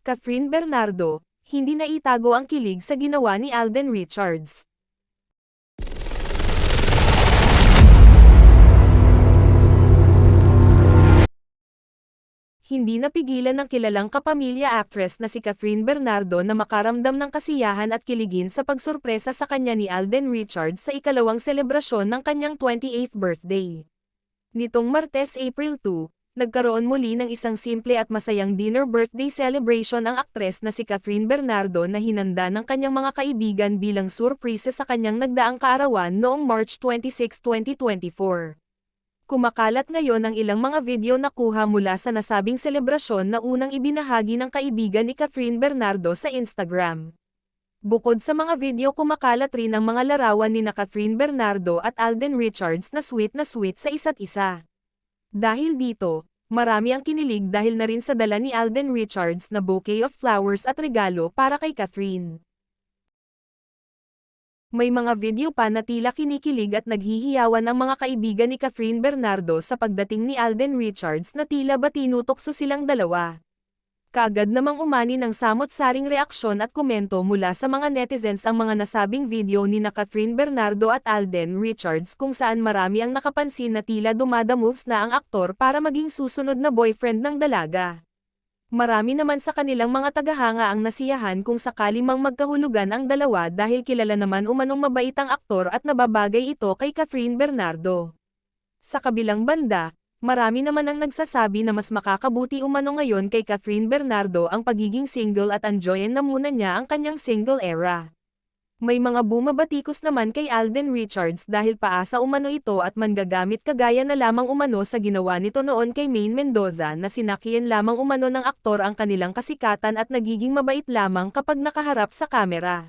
Catherine Bernardo, hindi na itago ang kilig sa ginawa ni Alden Richards. Hindi napigilan ng kilalang kapamilya actress na si Catherine Bernardo na makaramdam ng kasiyahan at kiligin sa pagsurpresa sa kanya ni Alden Richards sa ikalawang selebrasyon ng kanyang 28th birthday. Nitong Martes, April 2, nagkaroon muli ng isang simple at masayang dinner birthday celebration ang aktres na si Catherine Bernardo na hinanda ng kanyang mga kaibigan bilang surprise sa kanyang nagdaang kaarawan noong March 26, 2024. Kumakalat ngayon ang ilang mga video na kuha mula sa nasabing selebrasyon na unang ibinahagi ng kaibigan ni Catherine Bernardo sa Instagram. Bukod sa mga video, kumakalat rin ang mga larawan ni Catherine Bernardo at Alden Richards na sweet sa isa't isa. Dahil dito, marami ang kinilig dahil na rin sa dala ni Alden Richards na bouquet of flowers at regalo para kay Catherine. May mga video pa na tila kinikilig at naghihiyawan ang mga kaibigan ni Catherine Bernardo sa pagdating ni Alden Richards na tila ba tinutokso silang dalawa. Kaagad namang umani ng samot-saring reaksyon at komento mula sa mga netizens ang mga nasabing video ni Catherine Bernardo at Alden Richards kung saan marami ang nakapansin na tila dumadamoves na ang aktor para maging susunod na boyfriend ng dalaga. Marami naman sa kanilang mga tagahanga ang nasiyahan kung sakali mang magkahulugan ang dalawa dahil kilala naman umanong mabait ang aktor at nababagay ito kay Catherine Bernardo. Sa kabilang banda, marami naman ang nagsasabi na mas makakabuti umano ngayon kay Catherine Bernardo ang pagiging single at enjoyin na muna niya ang kanyang single era. May mga bumabatikos naman kay Alden Richards dahil paasa umano ito at manggagamit kagaya na lamang umano sa ginawa nito noon kay Maine Mendoza na sinakian lamang umano ng aktor ang kanilang kasikatan at nagiging mabait lamang kapag nakaharap sa kamera.